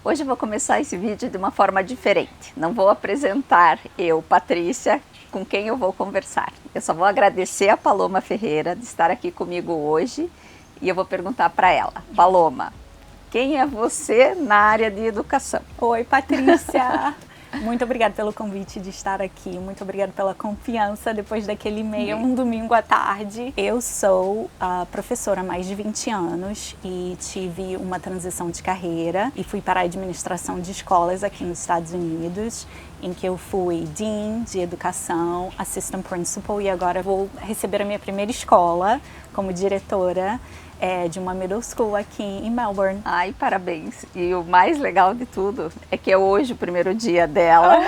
Hoje eu vou começar esse vídeo de uma forma diferente. Não vou apresentar eu, Patrícia, com quem eu vou conversar. Eu só vou agradecer a Paloma Ferreira de estar aqui comigo hoje e eu vou perguntar para ela. Paloma, quem é você na área de educação? Oi, Patrícia! Muito obrigada pelo convite de estar aqui, muito obrigada pela confiança depois daquele e-mail, um domingo à tarde. Eu sou professora há mais de 20 anos e tive uma transição de carreira e fui para a administração de escolas aqui nos Estados Unidos, em que eu fui Dean de Educação, Assistant Principal e agora vou receber a minha primeira escola como diretora de uma middle school aqui em Melbourne. Ai, parabéns! E o mais legal de tudo é que é hoje o primeiro dia dela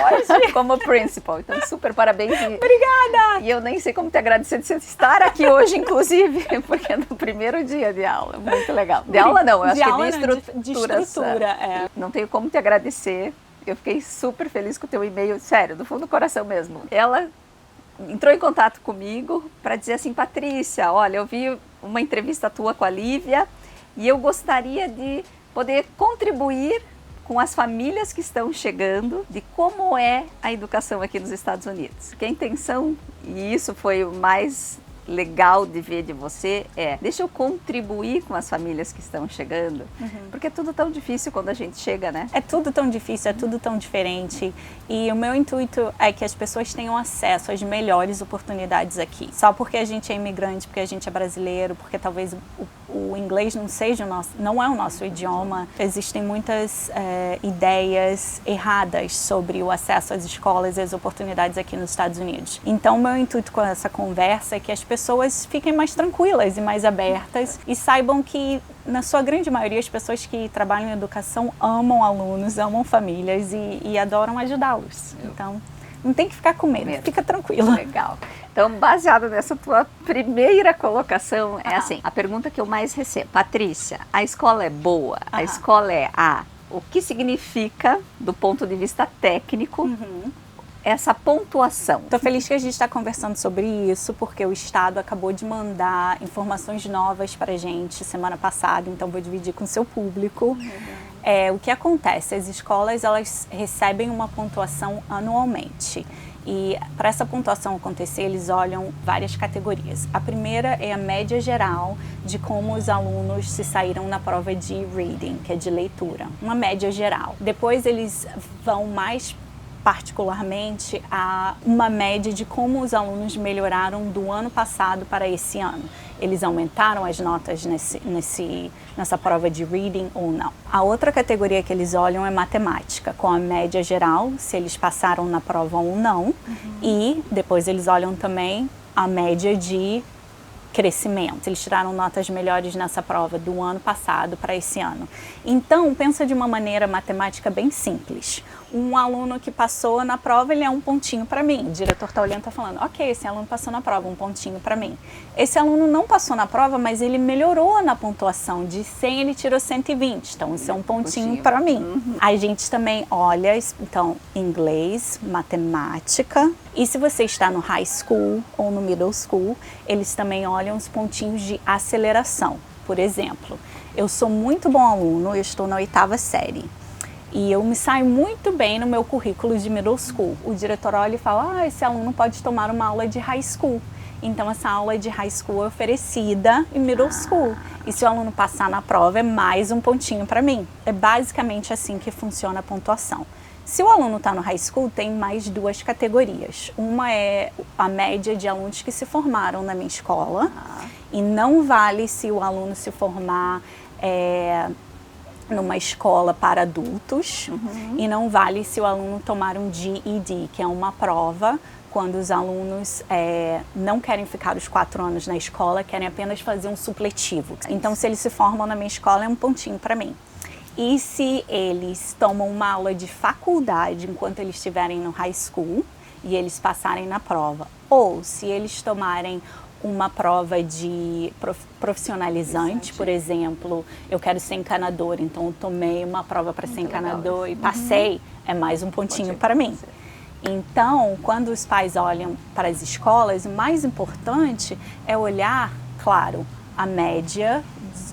como principal. Então, super parabéns. Obrigada! E eu nem sei como te agradecer de você estar aqui hoje, inclusive, porque é no primeiro dia de aula. Muito legal. De aula não, eu acho que de estrutura. Não tenho como te agradecer. Eu fiquei super feliz com o teu e-mail, sério, do fundo do coração mesmo. Ela entrou em contato comigo para dizer assim, Patrícia, olha, eu vi uma entrevista tua com a Lívia e eu gostaria de poder contribuir com as famílias que estão chegando de como é a educação aqui nos Estados Unidos. Que a intenção, e isso foi o mais legal de ver de você, deixa eu contribuir com as famílias que estão chegando, porque é tudo tão difícil quando a gente chega, né? É tudo tão difícil, é tudo tão diferente e o meu intuito é que as pessoas tenham acesso às melhores oportunidades aqui. Só porque a gente é imigrante, porque a gente é brasileiro, porque talvez o inglês não é o nosso idioma, existem muitas ideias erradas sobre o acesso às escolas e às oportunidades aqui nos Estados Unidos. Então, o meu intuito com essa conversa é que as pessoas fiquem mais tranquilas e mais abertas e saibam que, na sua grande maioria, as pessoas que trabalham em educação amam alunos, amam famílias e adoram ajudá-los. Então, não tem que ficar com medo, fica tranquila. Legal. Então, baseado nessa tua primeira colocação, é assim, a pergunta que eu mais recebo. Patrícia, a escola é boa? A escola é A? O que significa, do ponto de vista técnico, essa pontuação? Estou feliz que a gente está conversando sobre isso, porque o Estado acabou de mandar informações novas para a gente semana passada, então vou dividir com o seu público. O que acontece? As escolas, elas recebem uma pontuação anualmente. E para essa pontuação acontecer, eles olham várias categorias. A primeira é a média geral de como os alunos se saíram na prova de reading, que é de leitura. Uma média geral. Depois eles vão mais particularmente a uma média de como os alunos melhoraram do ano passado para esse ano. Eles aumentaram as notas nessa prova de reading ou não. A outra categoria que eles olham é matemática, com a média geral, se eles passaram na prova ou não. E depois eles olham também a média de crescimento. Eles tiraram notas melhores nessa prova do ano passado para esse ano. Então, pensa de uma maneira matemática bem simples. Um aluno que passou na prova, ele é um pontinho para mim. O diretor está olhando e está falando, ok, esse aluno passou na prova, um pontinho para mim. Esse aluno não passou na prova, mas ele melhorou na pontuação. De 100, ele tirou 120. Então, isso é um pontinho para mim. A gente também olha, então, inglês, matemática. E se você está no high school ou no middle school, eles também olham os pontinhos de aceleração. Por exemplo, eu sou muito bom aluno, eu estou na 8ª série. E eu me saio muito bem no meu currículo de middle school. O diretor olha e fala, esse aluno pode tomar uma aula de high school. Então, essa aula de high school é oferecida em middle school. E se o aluno passar na prova, é mais um pontinho para mim. É basicamente assim que funciona a pontuação. Se o aluno está no high school, tem mais duas categorias. Uma é a média de alunos que se formaram na minha escola. E não vale se o aluno se formar numa escola para adultos. E não vale se o aluno tomar um GED, que é uma prova quando os alunos não querem ficar os 4 anos na escola, querem apenas fazer um supletivo. Então, se eles se formam na minha escola, é um pontinho para mim. E se eles tomam uma aula de faculdade enquanto eles estiverem no high school e eles passarem na prova, ou se eles tomarem uma prova de profissionalizante, por exemplo, eu quero ser encanador, então eu tomei uma prova para ser encanador e passei, é mais um pontinho para mim. Então, quando os pais olham para as escolas, o mais importante é olhar, claro, a média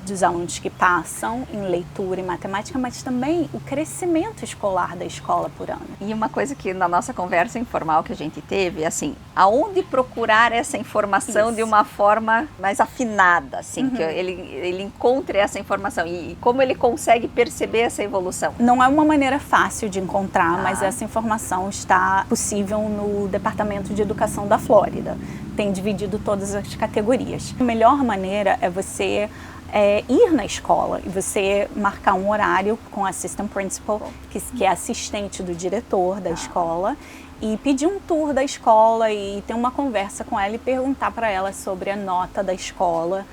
dos alunos que passam em leitura e matemática, mas também o crescimento escolar da escola por ano. E uma coisa que na nossa conversa informal que a gente teve, assim, aonde procurar essa informação de uma forma mais afinada, assim, que ele encontre essa informação e como ele consegue perceber essa evolução? Não é uma maneira fácil de encontrar, mas essa informação está possível no Departamento de Educação da Flórida. Tem dividido todas as categorias. A melhor maneira é você ir na escola e você marcar um horário com a assistant principal, que é assistente do diretor da escola, e pedir um tour da escola e ter uma conversa com ela e perguntar para ela sobre a nota da escola,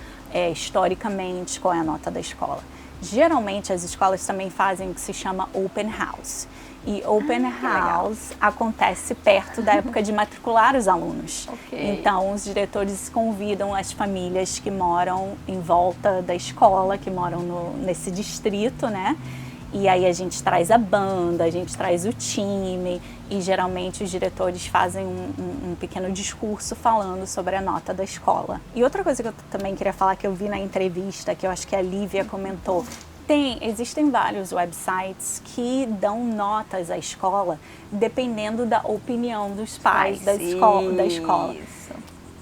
historicamente, qual é a nota da escola. Geralmente as escolas também fazem o que se chama open house. E open house acontece perto da época de matricular os alunos. Então, os diretores convidam as famílias que moram em volta da escola, que moram nesse distrito, né? E aí a gente traz a banda, a gente traz o time e geralmente os diretores fazem um pequeno discurso falando sobre a nota da escola. E outra coisa que eu também queria falar, que eu vi na entrevista, que eu acho que a Lívia comentou, existem vários websites que dão notas à escola dependendo da opinião dos pais da escola.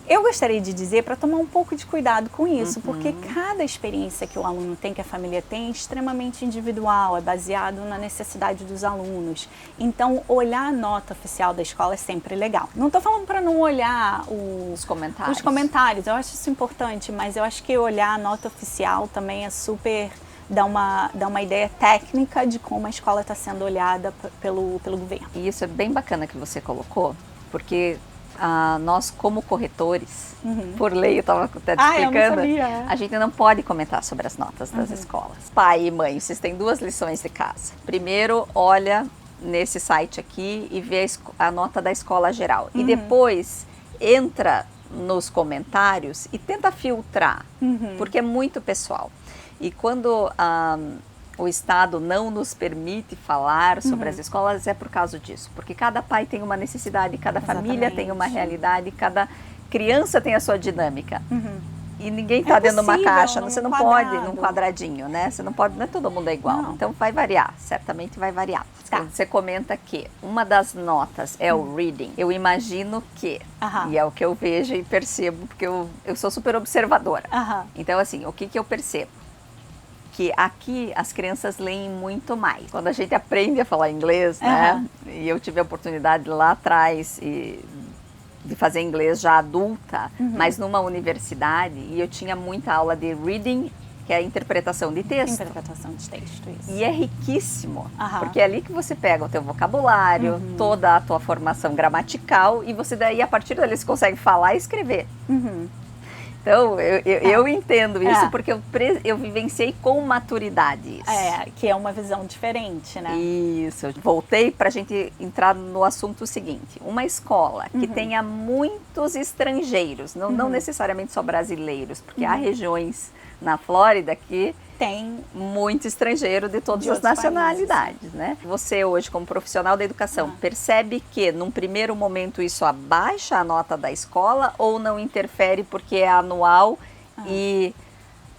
Eu gostaria de dizer para tomar um pouco de cuidado com isso, porque cada experiência que o aluno tem, que a família tem, é extremamente individual, é baseado na necessidade dos alunos. Então, olhar a nota oficial da escola é sempre legal. Não estou falando para não olhar os comentários, eu acho isso importante, mas eu acho que olhar a nota oficial também é super... dá uma ideia técnica de como a escola está sendo olhada pelo governo. E isso é bem bacana que você colocou, porque nós como corretores, por lei, eu estava até te explicando, a gente não pode comentar sobre as notas das escolas. Pai e mãe, vocês têm duas lições de casa. Primeiro, olha nesse site aqui e vê a nota da escola geral. E depois, entra nos comentários e tenta filtrar, porque é muito pessoal. E quando o Estado não nos permite falar sobre as escolas, é por causa disso. Porque cada pai tem uma necessidade, cada família tem uma realidade, cada criança tem a sua dinâmica. E ninguém está dentro de uma caixa, você não pode num quadradinho, né? Você não pode, não é todo mundo é igual. Não. Então vai variar, certamente vai variar. Quando você comenta que uma das notas é o reading, eu imagino que, e é o que eu vejo e percebo, porque eu sou super observadora. Então assim, o que eu percebo? Que aqui as crianças leem muito mais. Quando a gente aprende a falar inglês, né? E eu tive a oportunidade lá atrás de fazer inglês já adulta, mas numa universidade, e eu tinha muita aula de reading, que é a interpretação de texto. Interpretação de texto, isso. E é riquíssimo, porque é ali que você pega o teu vocabulário, toda a tua formação gramatical, e você daí, a partir dali, você consegue falar e escrever. Então, eu entendo isso porque eu vivenciei com maturidade isso. Que é uma visão diferente, né? Isso. Voltei para a gente entrar no assunto seguinte. Uma escola que tenha muitos estrangeiros, não necessariamente só brasileiros, porque há regiões na Flórida que tem muito estrangeiro de todas as nacionalidades, né? Você hoje, como profissional da educação, percebe que num primeiro momento isso abaixa a nota da escola ou não interfere porque é anual e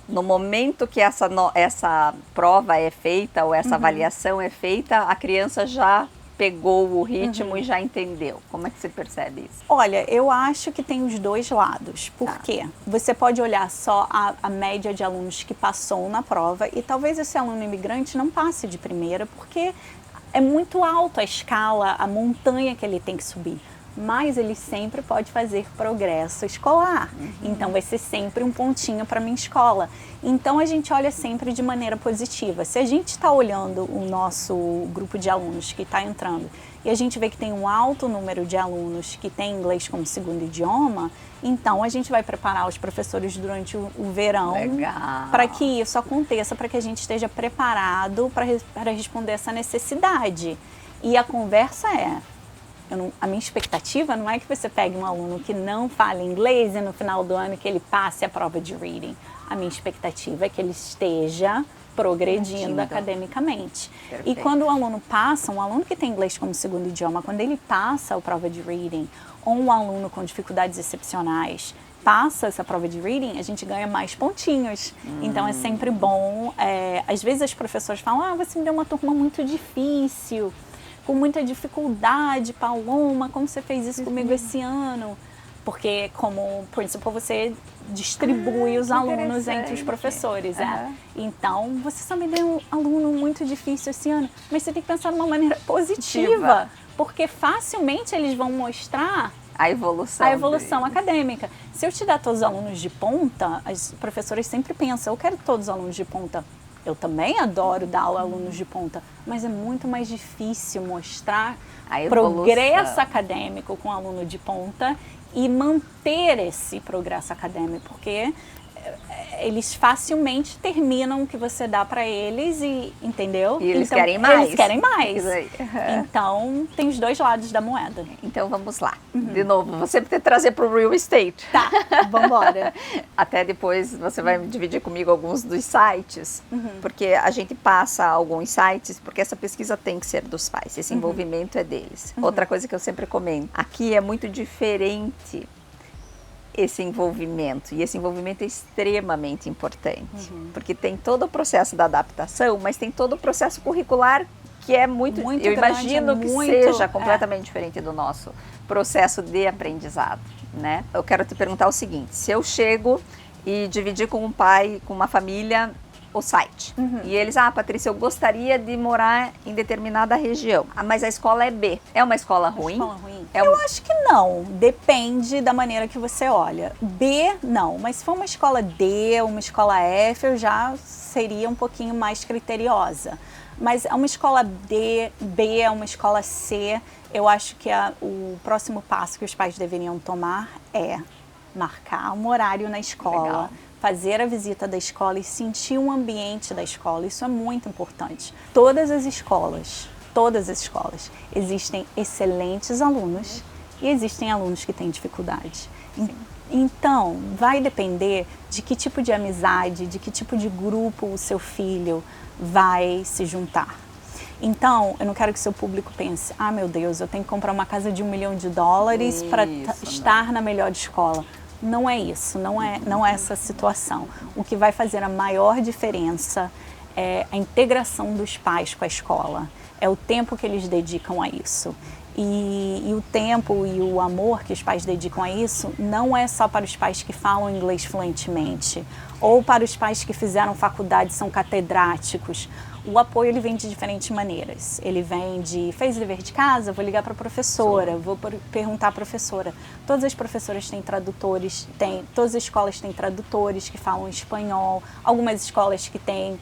no momento que essa prova é feita ou essa avaliação é feita, a criança já pegou o ritmo e já entendeu? Como é que você percebe isso? Olha, eu acho que tem os dois lados. Por quê? Você pode olhar só a média de alunos que passou na prova e talvez esse aluno imigrante não passe de primeira porque é muito alto a escala, a montanha que ele tem que subir. Mas ele sempre pode fazer progresso escolar. Então vai ser sempre um pontinho para minha escola. Então a gente olha sempre de maneira positiva. Se a gente está olhando o nosso grupo de alunos que está entrando e a gente vê que tem um alto número de alunos que tem inglês como segundo idioma, então a gente vai preparar os professores durante o verão para que isso aconteça, para que a gente esteja preparado para responder essa necessidade. E a conversa a minha expectativa não é que você pegue um aluno que não fala inglês e no final do ano que ele passe a prova de reading. A minha expectativa é que ele esteja progredindo academicamente. Perfeito. E quando o aluno passa, um aluno que tem inglês como segundo idioma, quando ele passa a prova de reading, ou um aluno com dificuldades excepcionais, passa essa prova de reading, a gente ganha mais pontinhos. Então é sempre bom. Às vezes as professoras falam, você me deu uma turma muito difícil, com muita dificuldade, Paloma, como você fez isso comigo esse ano? Porque como principal você distribui os alunos entre os professores. Então, você só me deu um aluno muito difícil esse ano, mas você tem que pensar de uma maneira positiva, porque facilmente eles vão mostrar a evolução acadêmica. Se eu te dar todos os alunos de ponta, as professoras sempre pensam, eu quero todos os alunos de ponta. Eu também adoro dar aula a alunos de ponta, mas é muito mais difícil mostrar progresso acadêmico com aluno de ponta e manter esse progresso acadêmico, porque eles facilmente terminam o que você dá para eles e, entendeu? E eles querem mais. Eles querem mais. Então, tem os dois lados da moeda. Então, vamos lá. De novo, você precisa trazer para o real estate. Tá, vamos embora. Até depois você vai dividir comigo alguns dos sites, porque a gente passa alguns sites, porque essa pesquisa tem que ser dos pais, esse envolvimento é deles. Outra coisa que eu sempre comento, aqui é muito diferente esse envolvimento, e esse envolvimento é extremamente importante, porque tem todo o processo da adaptação, mas tem todo o processo curricular que é muito eu imagino que seja completamente diferente do nosso processo de aprendizado, né? Eu quero te perguntar o seguinte, se eu chego e dividir com um pai, com uma família, o site. E eles, Patrícia, eu gostaria de morar em determinada região. Mas a escola é B. É uma escola ruim? Eu acho que não. Depende da maneira que você olha. B, não. Mas se for uma escola D, uma escola F, eu já seria um pouquinho mais criteriosa. Mas é uma escola D, B, é uma escola C. Eu acho que o próximo passo que os pais deveriam tomar é marcar um horário na escola. Legal. Fazer a visita da escola e sentir o ambiente da escola, isso é muito importante. Todas as escolas, existem excelentes alunos e existem alunos que têm dificuldade. Então, vai depender de que tipo de amizade, de que tipo de grupo o seu filho vai se juntar. Então, eu não quero que seu público pense, meu Deus, eu tenho que comprar uma casa de $1 milhão para estar na melhor escola. Não é isso, não é essa situação. O que vai fazer a maior diferença é a integração dos pais com a escola, é o tempo que eles dedicam a isso. E o tempo e o amor que os pais dedicam a isso não é só para os pais que falam inglês fluentemente ou para os pais que fizeram faculdade, são catedráticos. O apoio ele vem de diferentes maneiras. Ele vem de, fez dever de casa, vou ligar para a professora, vou perguntar à professora. Todas as professoras têm tradutores, todas as escolas têm tradutores que falam espanhol, algumas escolas que têm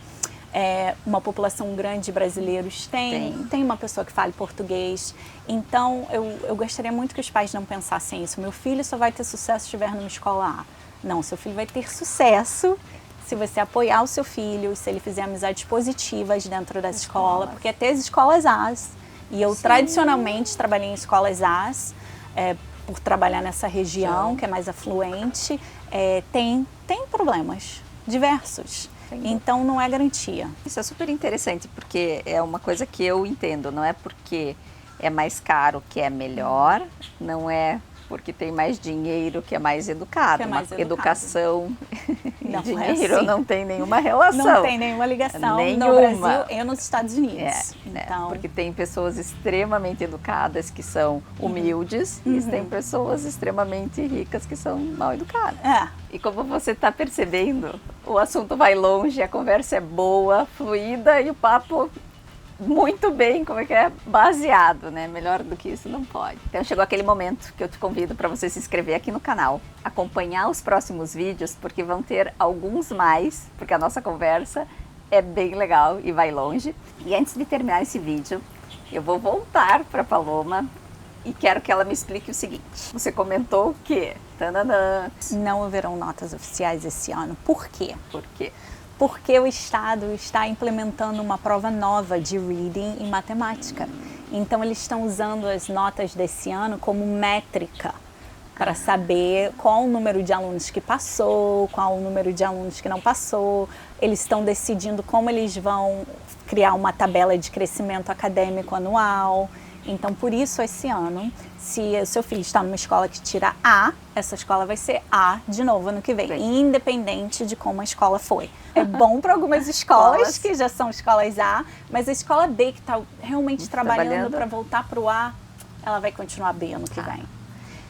uma população grande de brasileiros tem uma pessoa que fale português. Então, eu gostaria muito que os pais não pensassem isso. Meu filho só vai ter sucesso se estiver numa escola A. Não, seu filho vai ter sucesso se você apoiar o seu filho, se ele fizer amizades positivas dentro da escola, porque até as escolas As, e eu tradicionalmente trabalhei em escolas As, por trabalhar nessa região que é mais afluente, tem problemas diversos. Então, não é garantia. Isso é super interessante, porque é uma coisa que eu entendo, não é porque é mais caro que é melhor, não é porque tem mais dinheiro que é mais educado. Educação e dinheiro não tem nenhuma relação. Não tem nenhuma ligação no Brasil e nos Estados Unidos. Então... Porque tem pessoas extremamente educadas que são humildes e tem pessoas extremamente ricas que são mal educadas. E como você está percebendo, o assunto vai longe, a conversa é boa, fluida e o papo muito bem, baseado, né? Melhor do que isso não pode. Então chegou aquele momento que eu te convido para você se inscrever aqui no canal, acompanhar os próximos vídeos, porque vão ter alguns mais, porque a nossa conversa é bem legal e vai longe. E antes de terminar esse vídeo, eu vou voltar para a Paloma e quero que ela me explique o seguinte. Você comentou o quê? Tananã. Não haverão notas oficiais esse ano. Por quê? Por quê? Porque o Estado está implementando uma prova nova de reading e matemática. Então, eles estão usando as notas desse ano como métrica para saber qual o número de alunos que passou, qual o número de alunos que não passou. Eles estão decidindo como eles vão criar uma tabela de crescimento acadêmico anual. Então, por isso, esse ano, se o seu filho está numa escola que tira A, essa escola vai ser A de novo ano que vem, independente de como a escola foi. É bom para algumas escolas que já são escolas A, mas a escola B que está realmente trabalhando para voltar para o A, ela vai continuar B ano que vem.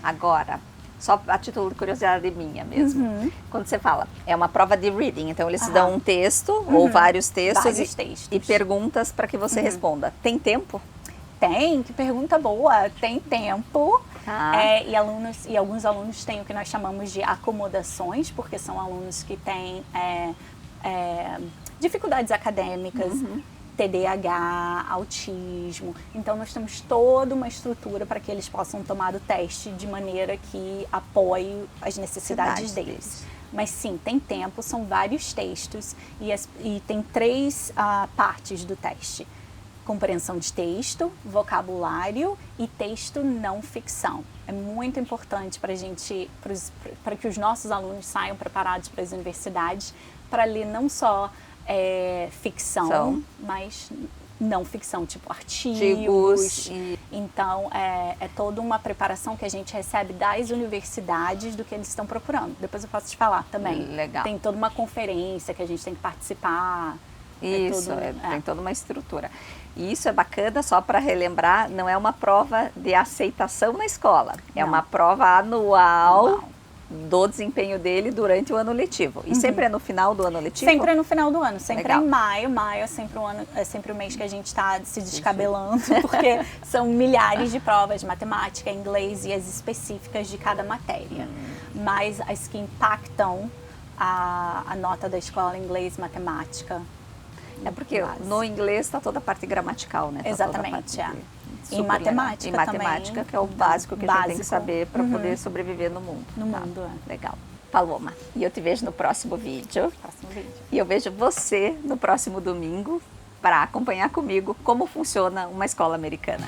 Agora, só a título de curiosidade minha mesmo, quando você fala, é uma prova de reading, então eles te dão um texto ou vários textos, e perguntas para que você responda. Tem tempo? Tem, que pergunta boa, tem tempo. E alguns alunos têm o que nós chamamos de acomodações, porque são alunos que têm dificuldades acadêmicas, TDAH, autismo. Então, nós temos toda uma estrutura para que eles possam tomar o teste de maneira que apoie as necessidades deles. Mas sim, tem tempo, são vários textos e tem 3 partes do teste. Compreensão de texto, vocabulário e texto não ficção. É muito importante para que os nossos alunos saiam preparados para as universidades para ler não só ficção, mas não ficção, tipo artigos. Então, é toda uma preparação que a gente recebe das universidades do que eles estão procurando. Depois eu posso te falar também. Legal. Tem toda uma conferência que a gente tem que participar. Tem toda uma estrutura. E isso é bacana, só para relembrar, não é uma prova de aceitação na escola. É uma prova anual do desempenho dele durante o ano letivo. E sempre é no final do ano letivo? Sempre é no final do ano, sempre é em maio. Maio é sempre o mês que a gente está se descabelando, porque são milhares de provas, matemática, inglês e as específicas de cada matéria. Mas as que impactam a nota da escola, inglês, matemática. É porque no inglês está toda a parte gramatical, né? Exatamente, E matemática também. E matemática, que é o básico que a gente tem que saber para poder sobreviver no mundo. Legal. Paloma, e eu te vejo no próximo vídeo. E eu vejo você no próximo domingo para acompanhar comigo como funciona uma escola americana.